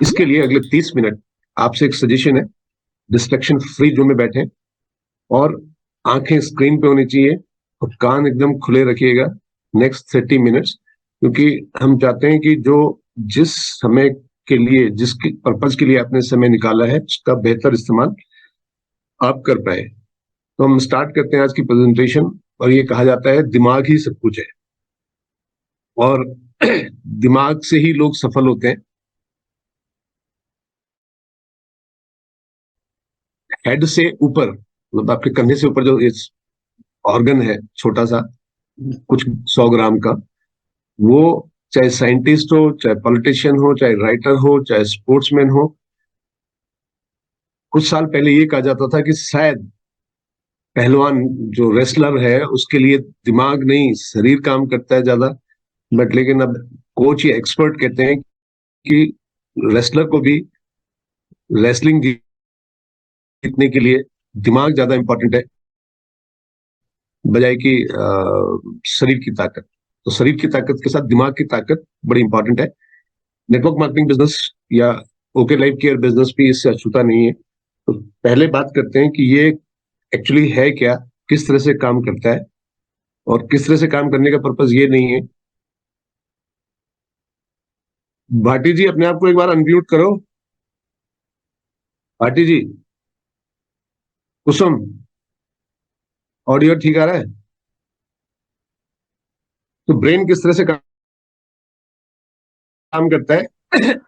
इसके लिए अगले 30 मिनट आपसे एक सजेशन है, डिस्ट्रैक्शन फ्री जोन में बैठे और आंखें स्क्रीन पे होनी चाहिए और कान एकदम खुले रखिएगा नेक्स्ट 30 मिनट्स, क्योंकि हम चाहते हैं कि जो जिस समय के लिए, जिस पर्पज के लिए आपने समय निकाला है, उसका बेहतर इस्तेमाल आप कर पाए। तो हम स्टार्ट करते हैं आज की प्रेजेंटेशन। और ये कहा जाता है दिमाग ही सब कुछ है, और दिमाग से ही लोग सफल होते हैं। हेड से ऊपर, मतलब आपके कंधे से ऊपर जो इस ऑर्गन है छोटा सा, कुछ 100 ग्राम का, वो चाहे साइंटिस्ट हो, चाहे पॉलिटिशियन हो, चाहे राइटर हो, चाहे स्पोर्ट्समैन हो, कुछ साल पहले ये कहा जाता था कि शायद पहलवान जो रेसलर है उसके लिए दिमाग नहीं शरीर काम करता है ज्यादा। बट लेकिन अब कोच या एक्सपर्ट कहते हैं कि रेसलर को भी रेसलिंग जीतने के लिए दिमाग ज्यादा इंपॉर्टेंट है बजाय कि शरीर की ताकत। तो शरीर की ताकत के साथ दिमाग की ताकत बड़ी इंपॉर्टेंट है। नेटवर्क मार्केटिंग बिजनेस या ओके लाइफ केयर बिजनेस भी इससे अछूता नहीं है। तो पहले बात करते हैं कि ये एक्चुअली है क्या, किस तरह से काम करता है, और किस तरह से काम करने का पर्पज ये नहीं है। भाटी जी अपने आप को एक बार अनम्यूट करो। भाटी जी, कुसुम, ऑडियो ठीक आ रहा है? तो ब्रेन किस तरह से काम करता है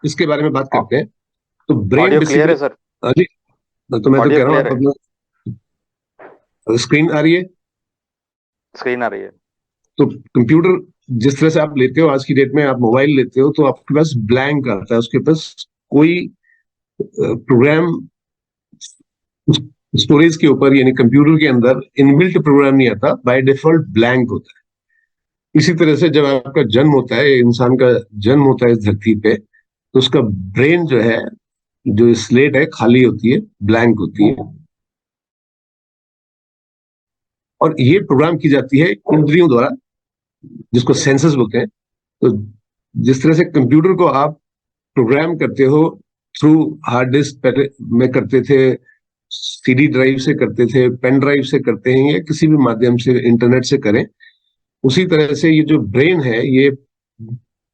इसके बारे में बात करते हैं। तो ब्रेन ऑडियो क्लियर है बेसिकली, सर? हाँ जी, तो मैं तो ऑडियो कह रहा हूँ क्लियर आप है? अपना स्क्रीन आ रही है। स्क्रीन आ रही है। तो कंप्यूटर जिस तरह से आप लेते हो, आज की डेट में आप मोबाइल लेते हो तो आपके पास ब्लैंक आता है, उसके पास कोई प्रोग्राम स्टोरेज के ऊपर, यानी कंप्यूटर के अंदर इनबिल्ट प्रोग्राम नहीं आता, बाय डिफॉल्ट ब्लैंक होता है। इसी तरह से जब आपका जन्म होता है, इंसान का जन्म होता है इस धरती पे, तो उसका ब्रेन जो है, जो स्लेट है, खाली होती है, ब्लैंक होती है, और ये प्रोग्राम की जाती है इंद्रियों द्वारा, जिसको सेंसस बोलते हैं। तो जिस तरह से कंप्यूटर को आप प्रोग्राम करते हो थ्रू हार्ड डिस्क, पहले में करते थे, सीडी ड्राइव से करते थे, पेन ड्राइव से करते हैं, या किसी भी माध्यम से इंटरनेट से करें, उसी तरह से ये जो ब्रेन है, ये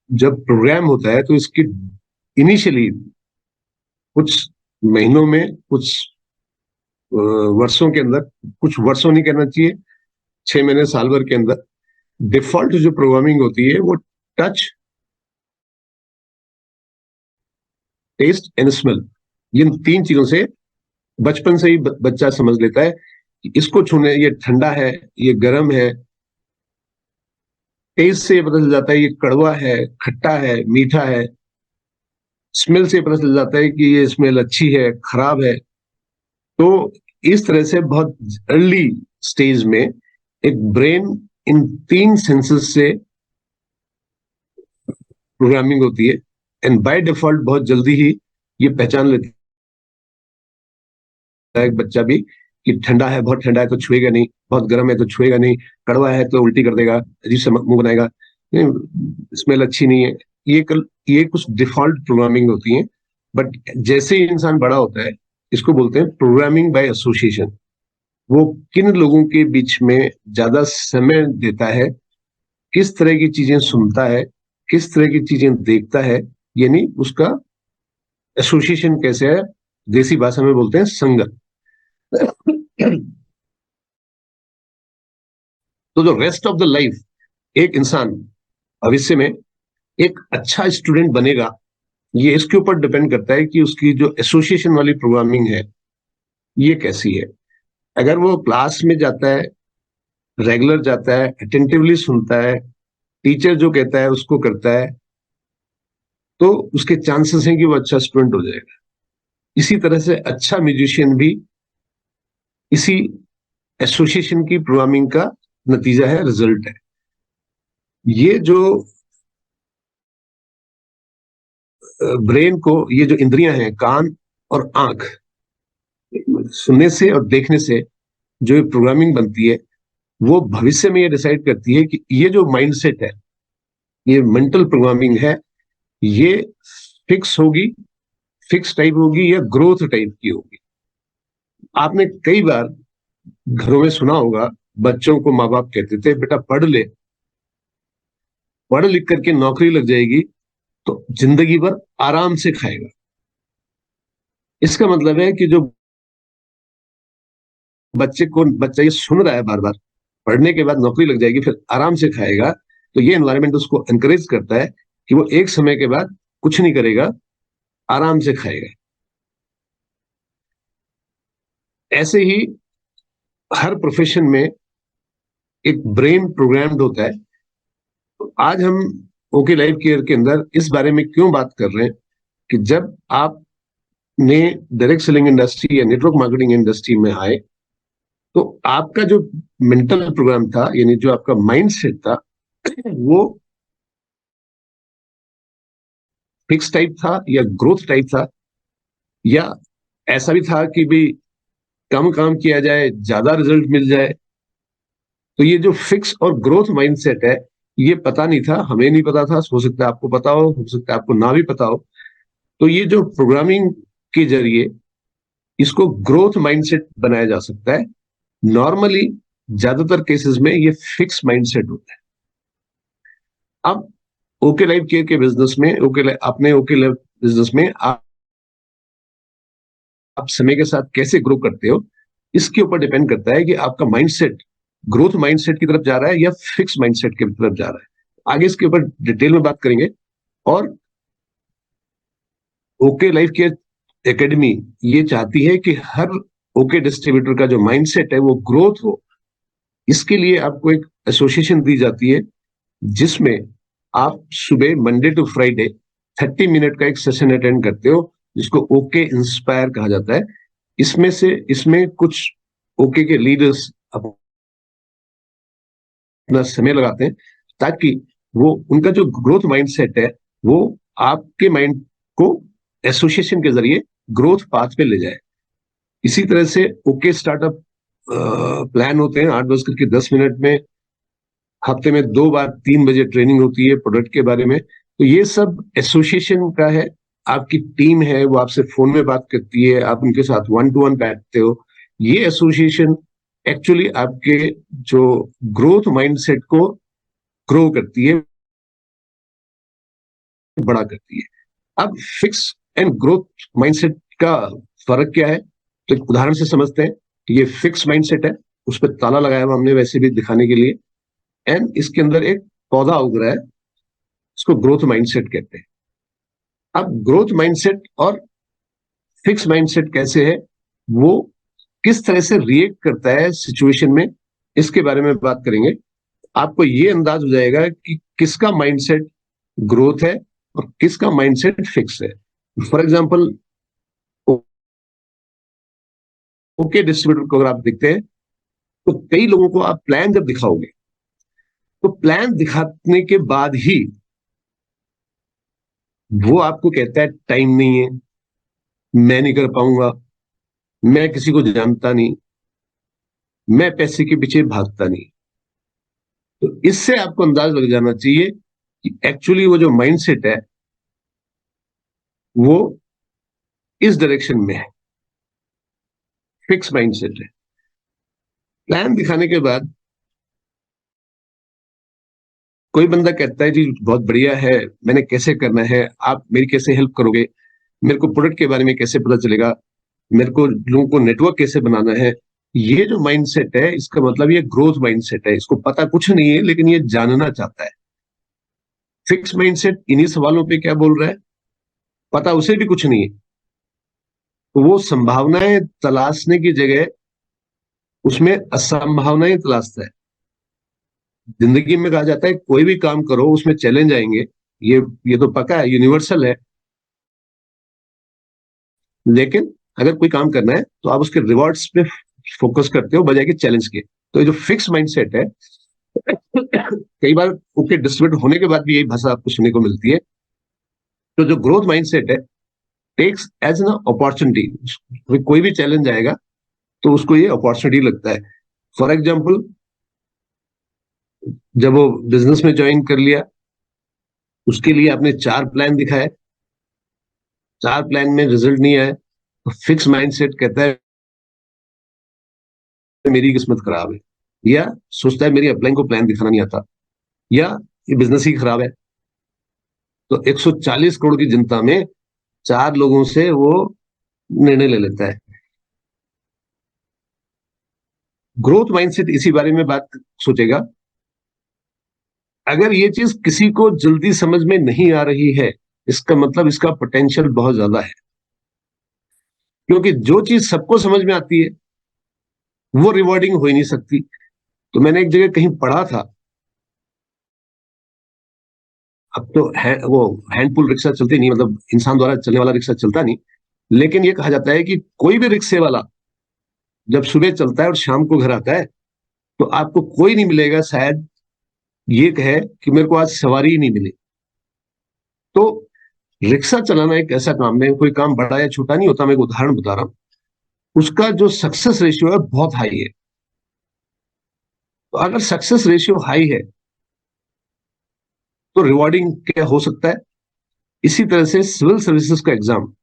जब प्रोग्राम होता है तो इसकी इनिशियली कुछ महीनों में, कुछ वर्षों के अंदर, कुछ वर्षों नहीं कहना चाहिए, 6 महीने साल भर के अंदर डिफॉल्ट जो प्रोग्रामिंग होती है वो टच, टेस्ट एंड स्मेल, इन 3 चीजों से बचपन से ही बच्चा समझ लेता है कि इसको छूने, ये ठंडा है, ये गर्म है। टेस्ट से पता चल जाता है ये कड़वा है, खट्टा है, मीठा है। स्मेल से पता चल जाता है कि ये स्मेल अच्छी है, खराब है। तो इस तरह से बहुत अर्ली स्टेज में एक ब्रेन इन 3 सेंसेस से प्रोग्रामिंग होती है, एंड बाय डिफॉल्ट बहुत जल्दी ही ये पहचान लेता है एक बच्चा भी कि ठंडा है, बहुत ठंडा है तो छुएगा नहीं, बहुत गर्म है तो छुएगा नहीं, कड़वा है तो उल्टी कर देगा, अजीब से मुंह बनाएगा, स्मेल अच्छी नहीं है। ये कुछ डिफॉल्ट प्रोग्रामिंग होती है। बट जैसे ही इंसान बड़ा होता है, इसको बोलते हैं प्रोग्रामिंग बाय एसोसिएशन। वो किन लोगों के बीच में ज्यादा समय देता है, किस तरह की चीजें सुनता है, किस तरह की चीजें देखता है, यानी उसका एसोसिएशन कैसे है, देसी भाषा में बोलते हैं संगत। तो जो रेस्ट ऑफ द लाइफ एक इंसान भविष्य में एक अच्छा स्टूडेंट बनेगा, ये इसके ऊपर डिपेंड करता है कि उसकी जो एसोसिएशन वाली प्रोग्रामिंग है ये कैसी है। अगर वो क्लास में जाता है, रेगुलर जाता है, अटेंटिवली सुनता है, टीचर जो कहता है उसको करता है, तो उसके चांसेस हैं कि वो अच्छा स्टूडेंट हो जाएगा। इसी तरह से अच्छा म्यूजिशियन भी इसी एसोसिएशन की प्रोग्रामिंग का नतीजा है, रिजल्ट है। ये जो ब्रेन को, ये जो इंद्रियां हैं, कान और आंख, सुनने से और देखने से जो ये प्रोग्रामिंग बनती है, वो भविष्य में ये डिसाइड करती है कि ये जो माइंडसेट है, ये मेंटल प्रोग्रामिंग है, ये फिक्स होगी फिक्स टाइप होगी या ग्रोथ टाइप की होगी। आपने कई बार घरों में सुना होगा, बच्चों को माँ बाप कहते थे बेटा पढ़ ले, पढ़ लिख करके नौकरी लग जाएगी तो जिंदगी भर आराम से खाएगा। इसका मतलब है कि जो बच्चा ये सुन रहा है बार बार, पढ़ने के बाद नौकरी लग जाएगी फिर आराम से खाएगा, तो ये एनवायरनमेंट उसको एनकरेज करता है कि वो एक समय के बाद कुछ नहीं करेगा, आराम से खाएगा। ऐसे ही हर प्रोफेशन में एक ब्रेन प्रोग्राम्ड होता है। तो आज हम ओके लाइफ केयर के अंदर इस बारे में क्यों बात कर रहे हैं कि जब आपने डायरेक्ट सेलिंग इंडस्ट्री या नेटवर्क मार्केटिंग इंडस्ट्री में आए तो आपका जो मेंटल प्रोग्राम था, यानी जो आपका माइंड सेट था, वो फिक्स टाइप था या ग्रोथ टाइप था, या ऐसा भी था कि भी कम काम किया जाए ज्यादा रिजल्ट मिल जाए। तो ये जो फिक्स और ग्रोथ माइंडसेट है, ये पता नहीं था, हमें नहीं पता था, हो सकता है आपको पता हो सकता है आपको ना भी पता हो। तो ये जो प्रोग्रामिंग के जरिए इसको ग्रोथ माइंडसेट बनाया जा सकता है। नॉर्मली ज्यादातर केसेस में ये फिक्स माइंडसेट होता है। अब ओके लाइफ केयर के बिजनेस में अपने ओके लाइफ बिजनेस में आप समय के साथ कैसे ग्रो करते हो, इसके ऊपर डिपेंड करता है कि आपका माइंडसेट ग्रोथ माइंडसेट की तरफ जा रहा है या फिक्स माइंडसेट की तरफ जा रहा है। आगे इसके ऊपर डिटेल में बात करेंगे। और ओके लाइफ केयर एकेडमी ये चाहती है कि हर ओके डिस्ट्रीब्यूटर का जो माइंडसेट है वो ग्रोथ हो। इसके लिए आपको एक एसोसिएशन दी जाती है जिसमें आप सुबह मंडे टू फ्राइडे 30 मिनट का एक सेशन अटेंड करते हो, जिसको ओके इंस्पायर कहा जाता है। इसमें कुछ ओके के लीडर्स अपना समय लगाते हैं ताकि वो उनका जो ग्रोथ माइंडसेट है वो आपके माइंड को एसोसिएशन के जरिए ग्रोथ पाथ पे ले जाए। इसी तरह से ओके स्टार्टअप प्लान होते हैं 8:10 में, हफ्ते में 2 बार 3 बजे ट्रेनिंग होती है प्रोडक्ट के बारे में। तो ये सब एसोसिएशन का है। आपकी टीम है वो आपसे फोन में बात करती है, आप उनके साथ 1-to-1 बैठते हो। ये एसोसिएशन एक्चुअली आपके जो ग्रोथ माइंडसेट को ग्रो करती है, बड़ा करती है। अब फिक्स एंड ग्रोथ माइंडसेट का फर्क क्या है, तो एक उदाहरण से समझते हैं कि ये फिक्स माइंडसेट है, उस पर ताला लगाया हुआ हमने वैसे भी दिखाने के लिए। एंड इसके अंदर एक पौधा उग रहा है, इसको ग्रोथ माइंडसेट कहते हैं। अब ग्रोथ माइंडसेट और फिक्स माइंडसेट कैसे है, वो किस तरह से रिएक्ट करता है सिचुएशन में, इसके बारे में बात करेंगे। आपको ये अंदाज हो जाएगा कि किसका माइंडसेट ग्रोथ है और किसका माइंडसेट फिक्स है। फॉर एग्जाम्पल ओके डिस्ट्रीब्यूटर को अगर आप देखते हैं तो कई लोगों को आप प्लान जब दिखाओगे तो प्लान दिखाने के बाद ही वो आपको कहता है टाइम नहीं है, मैं नहीं कर पाऊंगा, मैं किसी को जानता नहीं, मैं पैसे के पीछे भागता नहीं। तो इससे आपको अंदाज लग जाना चाहिए कि एक्चुअली वो जो माइंडसेट है वो इस डायरेक्शन में है, फिक्स माइंडसेट है। प्लान दिखाने के बाद कोई बंदा कहता है जी बहुत बढ़िया है, मैंने कैसे करना है, आप मेरी कैसे हेल्प करोगे, मेरे को प्रोडक्ट के बारे में कैसे पता चलेगा, मेरे को लोगों को नेटवर्क कैसे बनाना है। ये जो माइंडसेट है इसका मतलब ये ग्रोथ माइंडसेट है, इसको पता कुछ नहीं है लेकिन ये जानना चाहता है। फिक्स माइंडसेट इन्हीं सवालों पे क्या बोल रहा है, पता उसे भी कुछ नहीं है, तो वो संभावनाएं तलाशने की जगह उसमें असंभावनाएं तलाशता है। जिंदगी में कहा जाता है कोई भी काम करो उसमें चैलेंज आएंगे, ये तो पक्का है, यूनिवर्सल है। लेकिन अगर कोई काम करना है तो आप उसके रिवॉर्ड्स पे फोकस करते हो बजाय कि चैलेंज के। तो ये जो फिक्स माइंडसेट है, कई बार ओके डिस्ट्रीब्यूट होने के बाद भी यही भाषा आपको सुनने को मिलती है। तो जो ग्रोथ माइंडसेट है टेक्स एज एन अपॉर्चुनिटी, कोई भी चैलेंज आएगा तो उसको ये अपॉर्चुनिटी लगता है। फॉर एग्जाम्पल जब वो बिजनेस में ज्वाइन कर लिया, उसके लिए आपने 4 प्लान दिखाए, 4 प्लान में रिजल्ट नहीं आया तो फिक्स माइंडसेट कहता है मेरी किस्मत खराब है, या सोचता है मेरी अपलाइन को प्लान दिखाना नहीं आता, या ये बिजनेस ही खराब है। तो 140 करोड़ की जनता में 4 लोगों से वो निर्णय ले लेता है। ग्रोथ माइंडसेट इसी बारे में बात सोचेगा। अगर ये चीज किसी को जल्दी समझ में नहीं आ रही है, इसका मतलब इसका पोटेंशियल बहुत ज्यादा है, क्योंकि जो चीज सबको समझ में आती है वो रिवॉर्डिंग हो ही नहीं सकती। तो मैंने एक जगह कहीं पढ़ा था, अब तो वो हैंडपुल रिक्शा चलते नहीं, मतलब इंसान द्वारा चलने वाला रिक्शा चलता नहीं, लेकिन ये कहा जाता है कि कोई भी रिक्शे वाला जब सुबह चलता है और शाम को घर आता है तो आपको कोई नहीं मिलेगा शायद ये कहे कि मेरे को आज सवारी ही नहीं मिली। तो रिक्शा चलाना एक ऐसा काम है, कोई काम बड़ा या छोटा नहीं होता। मैं एक उदाहरण बता रहा हूं, उसका जो सक्सेस रेशियो है बहुत हाई है। तो अगर सक्सेस रेशियो हाई है तो रिवॉर्डिंग क्या हो सकता है। इसी तरह से सिविल सर्विसेज का एग्जाम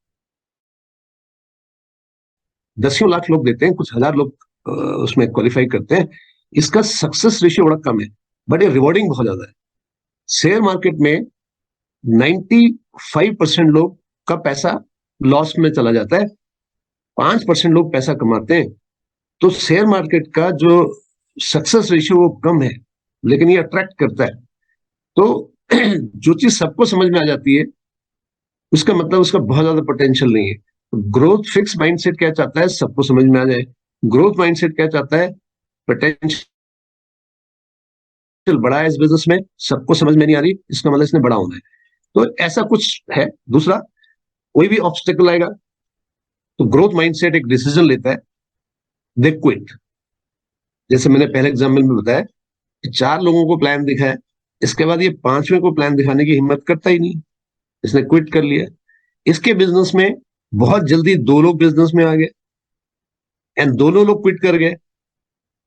दसियों लाख लोग देते हैं, कुछ हजार लोग उसमें क्वालिफाई करते हैं। इसका सक्सेस रेशियो बड़ा कम है, बट ये रिवॉर्डिंग बहुत ज्यादा है। शेयर मार्केट में 95% लोग का पैसा लॉस में चला जाता है, 5% लोग पैसा कमाते हैं। तो शेयर मार्केट का जो सक्सेस रेशियो वो कम है, लेकिन ये अट्रैक्ट करता है। तो जो चीज सबको समझ में आ जाती है उसका मतलब उसका बहुत ज्यादा पोटेंशियल नहीं है। ग्रोथ फिक्स माइंडसेट क्या चाहता है, सबको समझ में आ जाए। ग्रोथ माइंडसेट क्या चाहता है, पोटेंशियल बड़ा है इस बिजनेस में, सबको समझ में नहीं आ रही, इसका मतलब इसने बड़ा होना है। तो ऐसा कुछ है। दूसरा, कोई भी ऑब्स्टेकल आएगा तो ग्रोथ माइंडसेट एक डिसीजन लेता है, दे क्विट। जैसे मैंने पहले एग्जाम्पल में बताया कि 4 लोगों को प्लान दिखाया, इसके बाद ये 5वें को प्लान दिखाने की हिम्मत करता ही नहीं, इसने क्विट कर लिया। इसके बिजनेस में बहुत जल्दी 2 लोग बिजनेस में आ गए एंड दोनों लोग क्विट कर गए,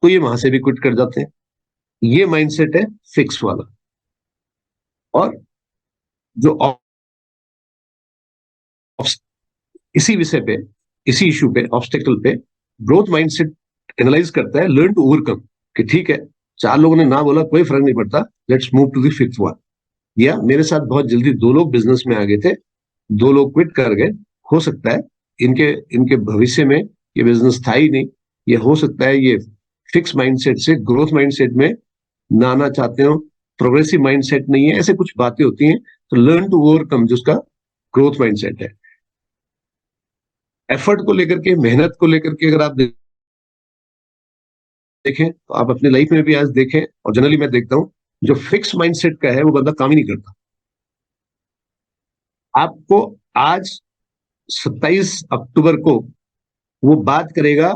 तो ये वहां से भी क्विट कर जाते हैं। ये माइंडसेट है फिक्स वाला। और जो इसी विषय पे, इसी इश्यू पे, ऑब्स्टेकल पे, ग्रोथ माइंडसेट एनालाइज करता है लर्न टू ओवरकम, कि ठीक है 4 लोगों ने ना बोला, कोई फर्क नहीं पड़ता, let's move to the fifth one. या मेरे साथ बहुत जल्दी 2 लोग बिजनेस में आ गए थे, 2 लोग क्विट कर गए, हो सकता है इनके इनके भविष्य में ये बिजनेस था ही नहीं। ये हो सकता है ये फिक्स माइंडसेट से ग्रोथ माइंडसेट में ना आना चाहते हो, प्रोग्रेसिव माइंडसेट नहीं है, ऐसे कुछ बातें होती हैं। तो लर्न टू ओवरकम जो उसका ग्रोथ माइंडसेट है। एफर्ट को लेकर के, मेहनत को लेकर के अगर आप देखें तो आप अपनी लाइफ में भी आज देखें, और जनरली मैं देखता हूं जो फिक्स माइंडसेट का है वो बंदा काम ही नहीं करता। आपको आज 27 अक्टूबर को वो बात करेगा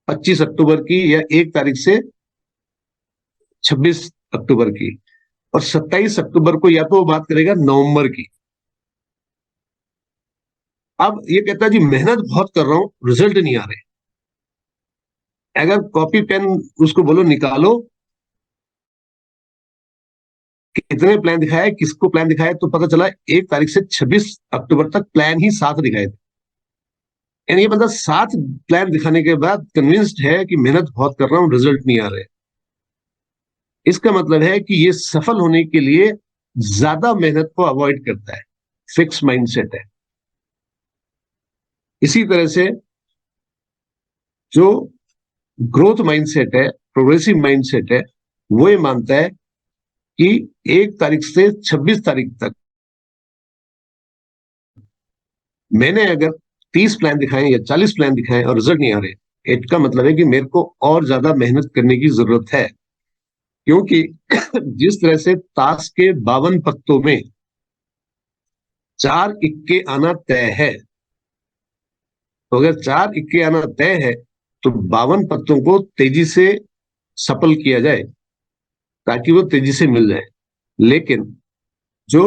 25 अक्टूबर की, या 1 तारीख से 26 अक्टूबर की, और 27 अक्टूबर को या तो वो बात करेगा नवंबर की। अब ये कहता है जी मेहनत बहुत कर रहा हूं, रिजल्ट नहीं आ रहे। अगर कॉपी पेन उसको बोलो निकालो, कितने प्लान दिखाए, किसको प्लान दिखाए, तो पता चला 1 तारीख से 26 अक्टूबर तक प्लान ही 7 दिखाए थे। यानी ये बंदा 7 प्लान दिखाने के बाद कन्विंस्ड है कि मेहनत बहुत कर रहा हूं, रिजल्ट नहीं आ रहे। इसका मतलब है कि ये सफल होने के लिए ज्यादा मेहनत को अवॉइड करता है, फिक्स माइंडसेट है। इसी तरह से जो ग्रोथ माइंडसेट है, प्रोग्रेसिव माइंडसेट है, वो ये मानता है कि 1 तारीख से 26 तारीख तक मैंने अगर 30 प्लान दिखाए या 40 प्लान दिखाए और रिजल्ट नहीं आ रहे, इसका मतलब है कि मेरे को और ज्यादा मेहनत करने की जरूरत है। क्योंकि जिस तरह से ताश के 52 पत्तों में 4 इक्के आना तय है, तो अगर 4 इक्के आना तय है तो 52 पत्तों को तेजी से सफल किया जाए ताकि वो तेजी से मिल जाए। लेकिन जो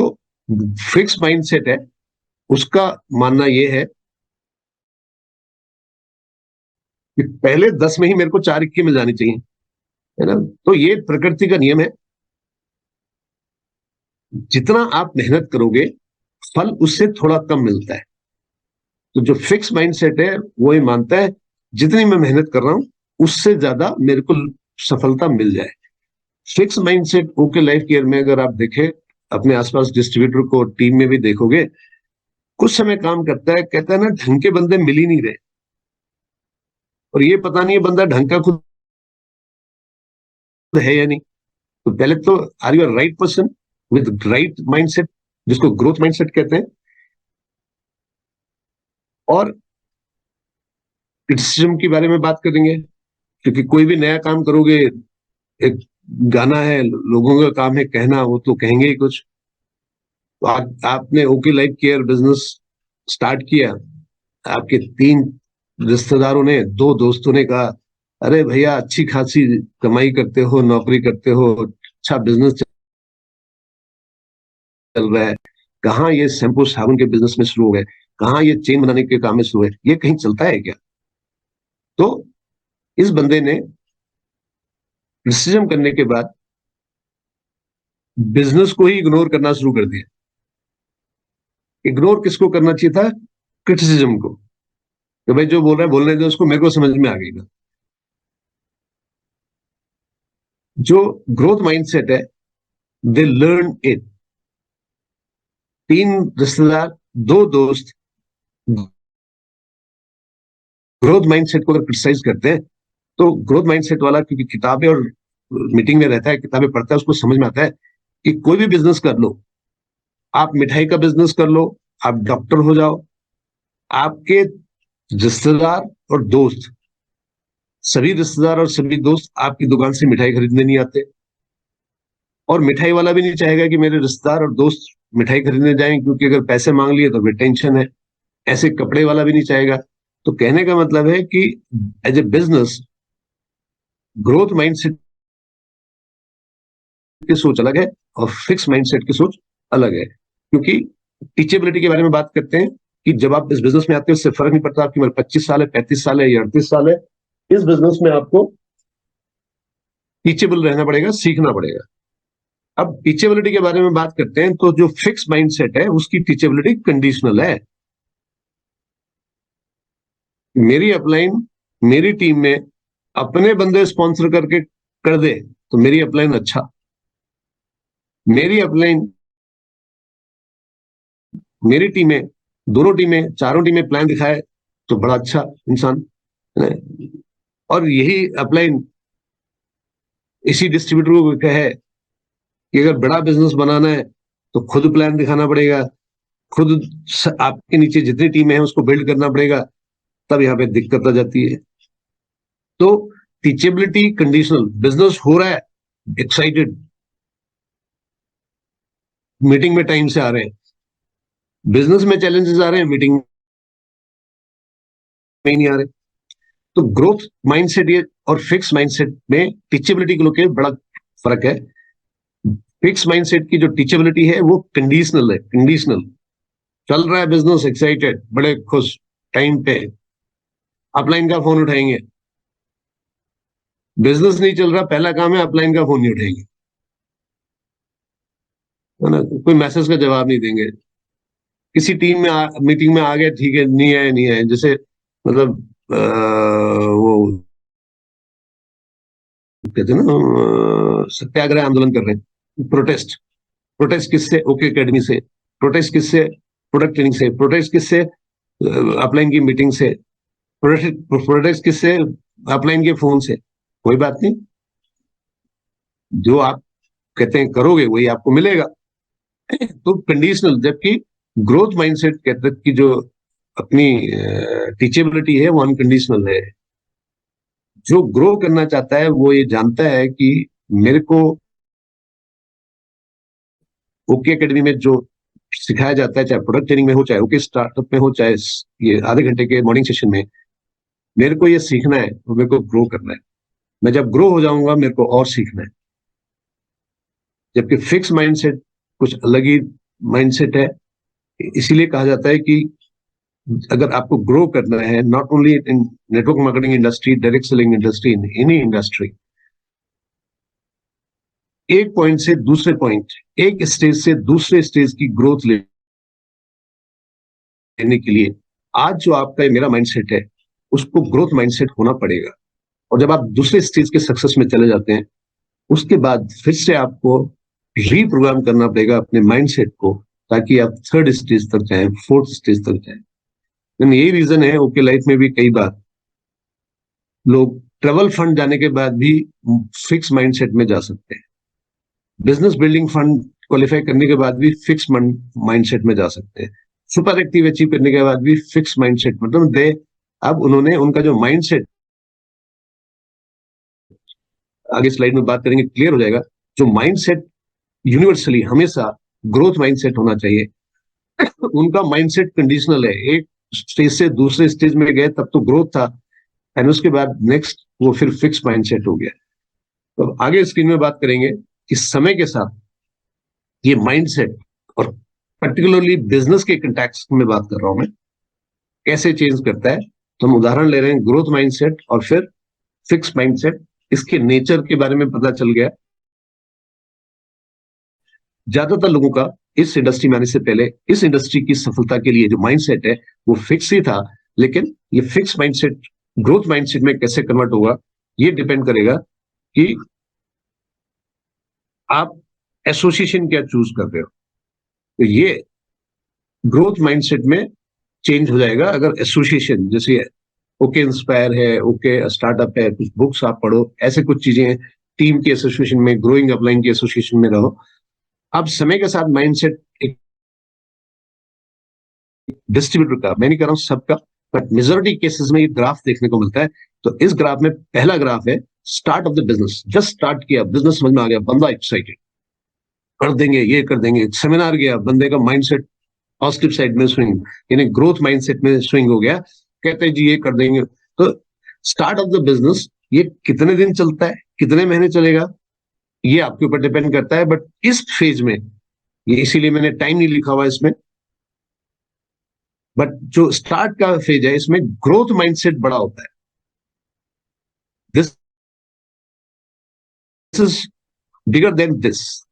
फिक्स माइंडसेट है उसका मानना यह है कि पहले 10 में ही मेरे को 4 इक्के मिल जानी चाहिए, है ना। तो ये प्रकृति का नियम है, जितना आप मेहनत करोगे फल उससे थोड़ा कम मिलता है। तो जो फिक्स माइंडसेट है वो ये मानता है जितनी मैं मेहनत कर रहा हूं उससे ज्यादा मेरे को सफलता मिल जाए। Fix mindset okay life care में अगर आप देखें, अपने आसपास डिस्ट्रीब्यूटर को टीम में भी देखोगे, कुछ समय काम करता है, कहता है ना ढंग के बंदे मिल ही नहीं रहे, और ये पता नहीं है बंदा ढंग का खुद है या नहीं। तो पहले तो are you right person with right mindset, जिसको ग्रोथ माइंडसेट कहते हैं। और क्रिटिसिज्म के बारे में बात करेंगे, क्योंकि कोई भी नया काम करोगे, एक गाना है, लोगों का काम है कहना, वो तो कहेंगे ही कुछ। तो आपने okay life care business start किया, आपके 3 रिश्तेदारों ने, 2 दोस्तों ने कहा अरे भैया अच्छी खासी कमाई करते हो, नौकरी करते हो, अच्छा बिजनेस चल रहा है, कहाँ ये शैम्पू साबुन के बिजनेस में शुरू हो गए, कहाँ ये चेन बनाने के काम में शुरू है, ये कहीं चलता है क्या? तो इस बंदे ने क्रिटिसिज्म करने के बाद बिजनेस को ही इग्नोर करना शुरू कर दिया। इग्नोर किसको करना चाहिए था? क्रिटिसिज्म को, कि भाई जो बोल रहा है बोलने दो उसको, मेरे को समझ में आ गई। जो ग्रोथ माइंडसेट है, दे लर्न इट। 3 रिश्तेदार, 2 दोस्त ग्रोथ माइंडसेट को अगर क्रिटिसाइज करते हैं, तो ग्रोथ माइंडसेट वाला, क्योंकि किताबें और मीटिंग में रहता है, किताबें पढ़ता है, उसको समझ में आता है कि कोई भी बिजनेस कर लो, आप मिठाई का बिजनेस कर लो, आप डॉक्टर हो जाओ, आपके रिश्तेदार और दोस्त, सभी रिश्तेदार और सभी दोस्त आपकी दुकान से मिठाई खरीदने नहीं आते, और मिठाई वाला भी नहीं चाहेगा कि मेरे रिश्तेदार और दोस्त मिठाई खरीदने जाएं, क्योंकि अगर पैसे मांग लिए तो फिर टेंशन है। ऐसे कपड़े वाला भी नहीं चाहेगा। तो कहने का मतलब है कि as a business, growth mindset की सोच अलग है और फिक्स माइंडसेट की सोच अलग है। क्योंकि टीचेबिलिटी के बारे में बात करते हैं कि जब आप इस बिजनेस में आते हो, इससे फर्क नहीं पड़ता आपकी उम्र 25 साल है, 35 साल है या 38 साल है, इस बिजनेस में आपको टीचेबल रहना पड़ेगा, सीखना पड़ेगा। अब टीचेबिलिटी के बारे में बात करते हैं, तो जो फिक्स माइंडसेट है उसकी टीचेबिलिटी कंडीशनल है। मेरी अपलाइन मेरी टीम में अपने बंदे स्पॉन्सर करके कर दे तो मेरी अपलाइन अच्छा, मेरी अपलाइन मेरी टीमें, दोनों टीमें, चारों टीमें प्लान दिखाए तो बड़ा अच्छा इंसान है ना? और यही अपलाइन इसी डिस्ट्रीब्यूटर को कहे कि अगर बड़ा बिजनेस बनाना है तो खुद प्लान दिखाना पड़ेगा, खुद आपके नीचे जितनी टीमें हैं उसको बिल्ड करना पड़ेगा, तब यहाँ पे दिक्कत आ जाती है। तो टीचेबिलिटी कंडीशनल, बिजनेस हो रहा है, एक्साइटेड, मीटिंग में टाइम से आ रहे हैं, बिजनेस में चैलेंजेस आ रहे हैं, मीटिंग में ही नहीं आ रहे। तो ग्रोथ माइंडसेट ये और फिक्स माइंडसेट में टीचेबिलिटी को लेकर बड़ा फर्क है। फिक्स माइंडसेट की जो टीचेबिलिटी है वो कंडीशनल है, कंडीशनल। चल रहा है बिजनेस, एक्साइटेड, बड़े खुश, टाइम पे अपलाइन का फोन उठाएंगे। बिजनेस नहीं चल रहा, पहला काम है अपलाइन का फोन नहीं उठाएंगे, है ना? कोई मैसेज का जवाब नहीं देंगे। किसी टीम में मीटिंग में आ गए, ठीक है, नहीं आए नहीं आए, जैसे मतलब वो कहते हैं ना, सत्याग्रह आंदोलन कर रहे हैं, प्रोटेस्ट। प्रोटेस्ट किससे? ओके एकेडमी से। प्रोटेस्ट किससे? प्रोडक्ट ट्रेनिंग से। प्रोटेस्ट किससे? अपलाइन की मीटिंग से। प्रोटेस्ट किससे? अपलाइन के फोन से। कोई बात नहीं, जो आप कहते हैं करोगे वही आपको मिलेगा। तो कंडीशनल, जबकि ग्रोथ माइंडसेट कहते हैं कि जो अपनी टीचेबिलिटी है वो अनकंडीशनल है। जो ग्रो करना चाहता है वो ये जानता है कि मेरे को ओके एकेडमी में जो सिखाया जाता है, चाहे प्रोडक्ट ट्रेनिंग में हो, चाहे ओके स्टार्टअप में हो, चाहे ये आधे घंटे के मॉर्निंग सेशन में, मेरे को ये सीखना है और मेरे को ग्रो करना है। मैं जब ग्रो हो जाऊंगा मेरे को और सीखना है। जबकि फिक्स माइंडसेट कुछ अलग ही माइंडसेट है। इसीलिए कहा जाता है कि अगर आपको ग्रो करना है, not only in network marketing industry, direct selling industry, in any industry, एक पॉइंट से दूसरे पॉइंट, एक स्टेज से दूसरे स्टेज की ग्रोथ लेने के लिए आज जो आपका मेरा माइंडसेट है उसको ग्रोथ माइंडसेट होना पड़ेगा। और जब आप दूसरे स्टेज के सक्सेस में चले जाते हैं उसके बाद फिर से आपको रीप्रोग्राम करना पड़ेगा अपने माइंडसेट को, ताकि आप थर्ड स्टेज तक जाएं, फोर्थ स्टेज तक जाएं। लेकिन यही रीजन है ओके लाइफ में भी कई बार लोग ट्रेवल फंड जाने के बाद भी फिक्स माइंडसेट में जा सकते हैं, बिजनेस बिल्डिंग फंड क्वालिफाई करने के बाद भी फिक्स माइंडसेट में जा सकते हैं, सुपर एक्टिव अचीव करने के बाद भी फिक्स माइंडसेट, मतलब दे अब उन्होंने उनका जो माइंडसेट, आगे स्लाइड में बात करेंगे क्लियर हो जाएगा, जो माइंडसेट यूनिवर्सली हमेशा ग्रोथ माइंडसेट होना चाहिए। उनका माइंडसेट कंडीशनल है, एक स्टेज से दूसरे स्टेज में गए तब तो ग्रोथ था, एंड उसके बाद नेक्स्ट वो फिर फिक्स माइंडसेट हो गया। तो आगे स्क्रीन में बात करेंगे कि समय के साथ ये माइंडसेट, और पर्टिकुलरली बिजनेस के कंटेक्स्ट में बात कर रहा हूं मैं, कैसे चेंज करता है। तो हम उदाहरण ले रहे हैं ग्रोथ माइंडसेट और फिर फिक्स माइंडसेट। इसके नेचर के बारे में पता चल गया। ज्यादातर लोगों का इस इंडस्ट्री में आने से पहले इस इंडस्ट्री की सफलता के लिए जो माइंडसेट है वो फिक्स ही था, लेकिन ये फिक्स माइंडसेट ग्रोथ माइंडसेट में कैसे कन्वर्ट होगा ये डिपेंड करेगा कि आप एसोसिएशन क्या चूज कर रहे हो। तो ये ग्रोथ माइंडसेट में चेंज हो जाएगा अगर एसोसिएशन, जैसे ओके इंस्पायर है, ओके स्टार्टअप है, कुछ बुक्स आप पढ़ो, ऐसे कुछ चीजें हैं, टीम की एसोसिएशन में, ग्रोइंग अपलाइन की एसोसिएशन में रहो। अब समय के साथ माइंडसेट एक डिस्ट्रीब्यूटर का, मैं नहीं कर रहा हूं सबका, बट मेजोरिटी केसेस में ये ग्राफ देखने को मिलता है। तो इस ग्राफ में पहला ग्राफ है start of the business, just start किया, बिजनेस समझ में आ गया, बंदा एक्साइटेड, कर देंगे ये कर देंगे, सेमिनार गया, बंदे का माइंडसेट पॉजिटिव साइड में स्विंग, यानी ग्रोथ माइंडसेट में स्विंग हो गया, कहते हैं जी ये कर देंगे। तो स्टार्ट ऑफ द बिजनेस ये कितने दिन चलता है, कितने महीने चलेगा, ये आपके ऊपर डिपेंड करता है। बट इस फेज में, ये इसीलिए मैंने टाइम नहीं लिखा हुआ इसमें, बट जो स्टार्ट का फेज है इसमें ग्रोथ माइंडसेट बड़ा होता है। This is bigger than this,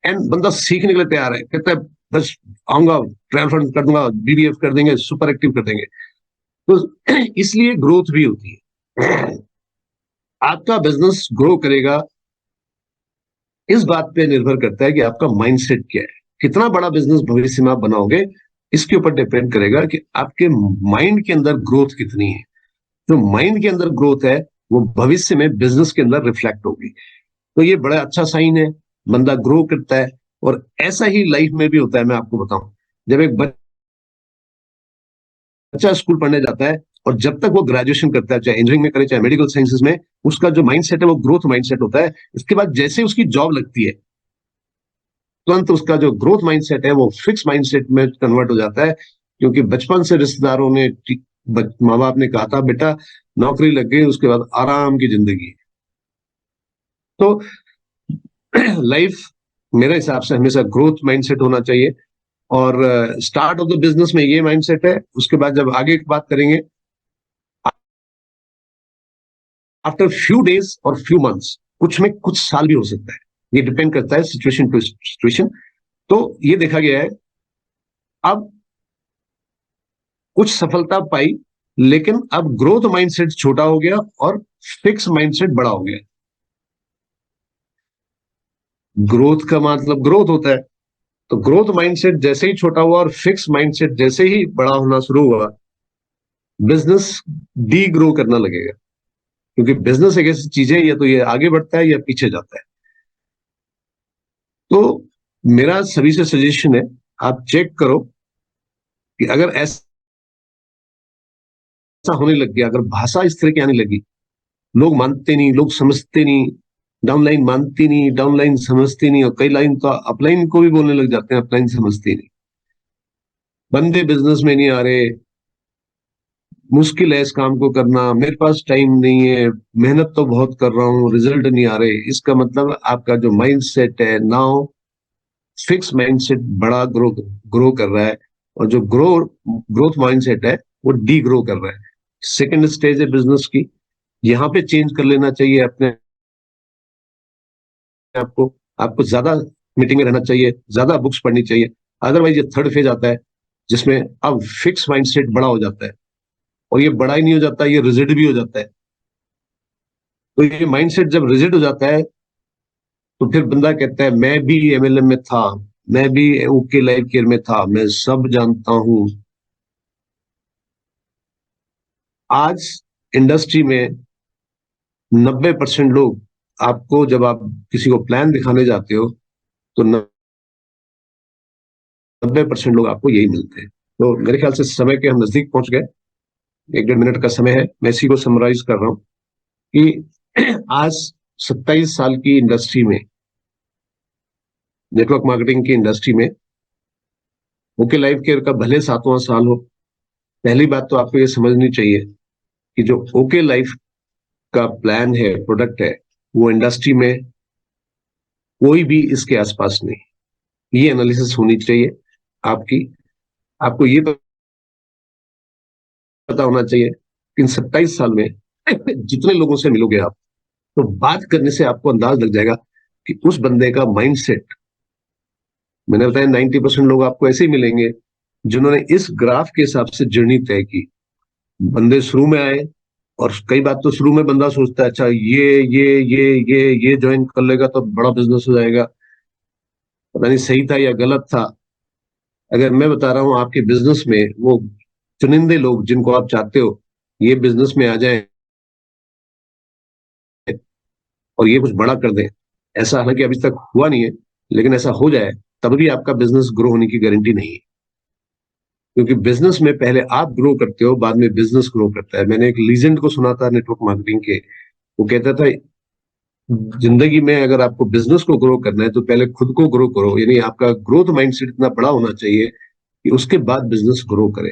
and बंदा सीखने के लिए तैयार है, कहता है बस आऊंगा, ट्रायल फंड कर दूंगा, बीबीएफ कर देंगे, सुपर एक्टिव कर देंगे। तो इसलिए ग्रोथ भी होती है। आपका बिजनेस ग्रो करेगा इस बात पे निर्भर करता है कि आपका माइंडसेट क्या है, कितना बड़ा बिजनेस भविष्य में आप बनाओगे इसके ऊपर डिपेंड करेगा कि आपके माइंड के अंदर ग्रोथ कितनी है। जो माइंड के अंदर ग्रोथ है वो भविष्य में बिजनेस के अंदर रिफ्लेक्ट होगी। तो ये बड़ा अच्छा साइन है, बंदा ग्रो करता है। और ऐसा ही लाइफ में भी होता है। मैं आपको बताऊं, जब एक बच्चा स्कूल पढ़ने जाता है और जब तक वो ग्रेजुएशन करता है, चाहे इंजीनियरिंग में करे चाहे मेडिकल साइंसेज में, उसका जो माइंडसेट है वो ग्रोथ माइंडसेट होता है। इसके बाद जैसे उसकी जॉब लगती है तुरंत उसका जो ग्रोथ माइंडसेट है वो फिक्स माइंडसेट में कन्वर्ट हो जाता है, क्योंकि बचपन से रिश्तेदारों ने, माँ बाप ने कहा था बेटा नौकरी लग गई उसके बाद आराम की जिंदगी। तो लाइफ मेरे हिसाब से हमेशा ग्रोथ माइंडसेट होना चाहिए। और स्टार्ट ऑफ द बिजनेस में ये माइंडसेट है। उसके बाद जब आगे की बात करेंगे, आफ्टर फ्यू डेज और फ्यू मंथ्स, कुछ में कुछ साल भी हो सकता है, ये डिपेंड करता है सिचुएशन टू सिचुएशन। तो ये देखा गया है अब कुछ सफलता पाई, लेकिन अब ग्रोथ माइंडसेट छोटा हो गया और फिक्स माइंडसेट बड़ा हो गया। ग्रोथ का मतलब ग्रोथ होता है, तो ग्रोथ माइंडसेट जैसे ही छोटा हुआ और फिक्स माइंडसेट जैसे ही बड़ा होना शुरू हुआ, बिजनेस डी ग्रो करना लगेगा। क्योंकि बिजनेस एक ऐसी चीज है, या तो ये आगे बढ़ता है या पीछे जाता है। तो मेरा सभी से सजेशन है, आप चेक करो कि अगर ऐसा होने लग गया, अगर भाषा इस तरह की आने लगी, लोग मानते नहीं, लोग समझते नहीं, डाउनलाइन मानती नहीं, डाउनलाइन समझती नहीं, और कई लाइन तो अपलाइन को भी बोलने लग जाते हैं, अपलाइन समझती नहीं, बंदे बिजनेस में नहीं आ रहे, मुश्किल है इस काम को करना, मेरे पास टाइम नहीं है, मेहनत तो बहुत कर रहा हूँ, रिजल्ट नहीं आ रहे। इसका मतलब आपका जो माइंड सेट है नाउ फिक्स माइंड सेट बड़ा ग्रो ग्रो कर रहा है, और जो ग्रोथ माइंड सेट है वो डी ग्रो कर रहा है। सेकेंड स्टेज है बिजनेस की, यहाँ पे चेंज कर लेना चाहिए अपने आपको। आपको ज्यादा मीटिंग में रहना चाहिए, ज्यादा बुक्स पढ़नी चाहिए। अदरवाइज ये थर्ड फेज आता है, जिसमें अब फिक्स माइंडसेट बड़ा हो जाता है, और ये बड़ा ही नहीं हो जाता, ये रिजिड भी हो जाता है। तो ये माइंडसेट जब रिजिड हो जाता है तो फिर बंदा कहता है मैं भी एमएलएम में था, मैं भी ओके लाइफ केयर में था, मैं सब जानता हूं। आज इंडस्ट्री में 90% लोग, आपको जब आप किसी को प्लान दिखाने जाते हो तो 90% लोग आपको यही मिलते हैं। तो मेरे ख्याल से समय के हम नजदीक पहुंच गए, 1-1.5 मिनट का समय है, मैं इसी को समराइज कर रहा हूं कि आज 27 साल की इंडस्ट्री में, नेटवर्क मार्केटिंग की इंडस्ट्री में, ओके लाइफ केयर का भले 7वां साल हो, पहली बात तो आपको ये समझनी चाहिए कि जो ओके लाइफ का प्लान है, प्रोडक्ट है, वो इंडस्ट्री में कोई भी इसके आसपास नहीं। ये एनालिसिस होनी चाहिए आपकी। आपको ये पता होना चाहिए कि इन 27 साल में जितने लोगों से मिलोगे आप, तो बात करने से आपको अंदाज लग जाएगा कि उस बंदे का माइंडसेट, मैंने बताया 90% लोग आपको ऐसे ही मिलेंगे जिन्होंने इस ग्राफ के हिसाब से जर्नी तय की। बंदे शुरू में आए, और कई बात तो शुरू में बंदा सोचता है अच्छा ये ज्वाइन कर लेगा तो बड़ा बिजनेस हो जाएगा, पता नहीं सही था या गलत था। अगर मैं बता रहा हूं आपके बिजनेस में वो चुनिंदे लोग जिनको आप चाहते हो ये बिजनेस में आ जाएं और ये कुछ बड़ा कर दें, ऐसा हालांकि अभी तक हुआ नहीं है, लेकिन ऐसा हो जाए तब भी आपका बिजनेस ग्रो होने की गारंटी नहीं है। क्योंकि बिजनेस में पहले आप ग्रो करते हो, बाद में बिजनेस ग्रो करता है। मैंने एक लीजेंड को सुना था नेटवर्क मार्केटिंग के, वो कहता था जिंदगी में अगर आपको बिजनेस को ग्रो करना है तो पहले खुद को ग्रो करो, यानी आपका ग्रोथ माइंडसेट इतना बड़ा होना चाहिए कि उसके बाद बिजनेस ग्रो करे।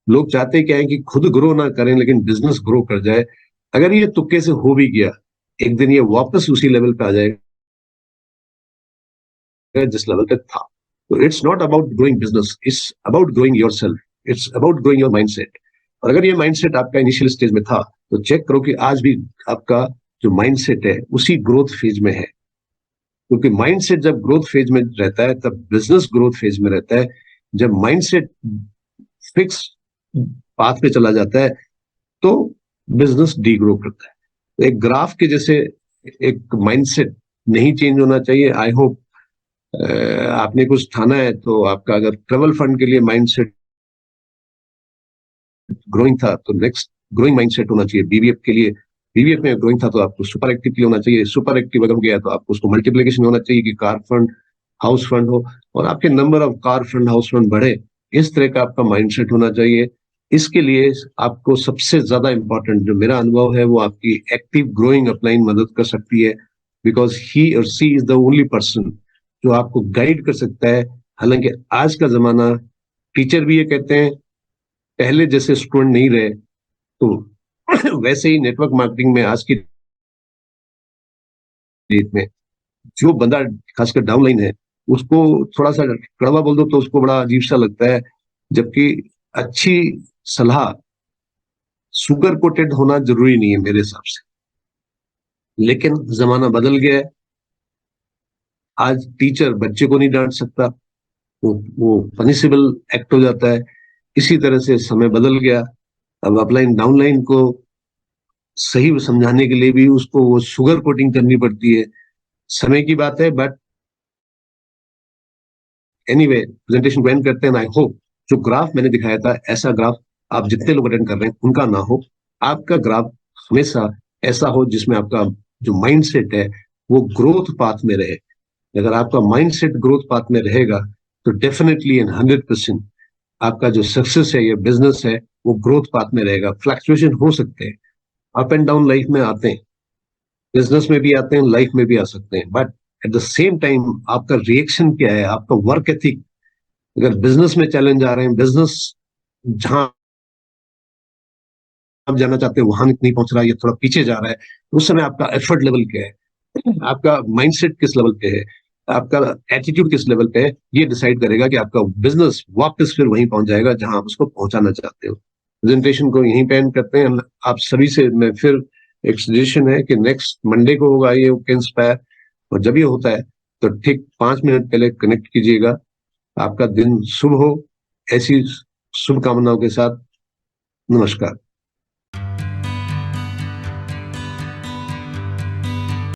लोग चाहते क्या है कि खुद ग्रो ना करें लेकिन बिजनेस ग्रो कर जाए। अगर ये तुक्के से हो भी गया, एक दिन ये वापस उसी लेवल पे आ जाएगा जिस लेवल पे था। तो it's not about growing business, it's about growing your self, it's about growing your mindset. और अगर ये माइंडसेट आपका इनिशियल स्टेज में था तो चेक करो कि आज भी आपका जो माइंडसेट है उसी ग्रोथ फेज में है। क्योंकि माइंडसेट जब ग्रोथ फेज में रहता है तब बिजनेस ग्रोथ फेज में रहता है। जब माइंडसेट फिक्स पाथ पे चला जाता है तो बिजनेस डी ग्रो करता है। तो एक ग्राफ के जैसे एक माइंडसेट नहीं चेंज होना चाहिए। आई होप आपने कुछ ठाना है तो आपका अगर ट्रेवल फंड के लिए माइंडसेट ग्रोइंग था तो नेक्स्ट ग्रोइंग माइंडसेट होना चाहिए बीबीएफ के लिए। बीबीएफ में ग्रोइंग था तो आपको सुपर एक्टिव के लिए होना चाहिए। सुपर एक्टिव अगर गया तो आपको उसको मल्टीप्लीकेशन होना चाहिए कि कार फंड हाउस फंड हो और आपके number of car fund house fund बढ़े। इस तरह का आपका माइंडसेट होना चाहिए। इसके लिए आपको सबसे ज्यादा इंपॉर्टेंट जो मेरा अनुभव है वो आपकी एक्टिव ग्रोइंग अपलाइन मदद कर सकती है। बिकॉज ही और सी इज द ओनली पर्सन जो आपको गाइड कर सकता है। हालांकि आज का जमाना, टीचर भी ये कहते हैं पहले जैसे स्टूडेंट नहीं रहे, तो वैसे ही नेटवर्क मार्केटिंग में आज की डेट में जो बंदा खासकर डाउनलाइन है उसको थोड़ा सा कड़वा बोल दो तो उसको बड़ा अजीब सा लगता है। जबकि अच्छी सलाह सुगर कोटेड होना जरूरी नहीं है मेरे हिसाब से। लेकिन जमाना बदल गया है। आज टीचर बच्चे को नहीं डांट सकता, वो पनिशेबल एक्ट हो जाता है। इसी तरह से समय बदल गया। अब अपलाइन डाउनलाइन को सही समझाने के लिए भी उसको वो शुगर कोटिंग करनी पड़ती है। समय की बात है। बट एनीवे, प्रेजेंटेशन को एंड करते हैं। आई होप जो ग्राफ मैंने दिखाया था ऐसा ग्राफ आप जितने लोग अटेंड कर रहे हैं उनका ना हो। आपका ग्राफ हमेशा ऐसा हो जिसमें आपका जो माइंडसेट है वो ग्रोथ पाथ में रहे। अगर आपका माइंडसेट ग्रोथ पाथ में रहेगा तो डेफिनेटली एंड 100% आपका जो सक्सेस है या बिजनेस है वो ग्रोथ पाथ में रहेगा। फ्लक्चुएशन हो सकते हैं, अप एंड डाउन लाइफ में आते हैं, बिजनेस में भी आते हैं, लाइफ में भी आ सकते हैं। But at the same time आपका रिएक्शन क्या है, आपका वर्क एथिक। अगर बिजनेस में चैलेंज आ रहे हैं, बिजनेस जहां आप जाना चाहते हैं वहां नहीं पहुंच रहा है या थोड़ा पीछे जा रहा है, तो उस समय आपका एफर्ट लेवल क्या है, आपका माइंडसेट किस लेवल पे है, आपका एटीट्यूड किस लेवल पे है, ये डिसाइड करेगा कि आपका बिजनेस वापस फिर वहीं पहुंच जाएगा जहां आप उसको पहुंचाना चाहते हो। प्रेजेंटेशन को यहीं पे एंड करते हैं। आप सभी से मैं फिर एक सजेशन है कि नेक्स्ट मंडे को होगा ये इंस्पायर, और जब ये होता है तो ठीक 5 मिनट पहले कनेक्ट कीजिएगा। आपका दिन शुभ हो। ऐसी शुभकामनाओं के साथ नमस्कार।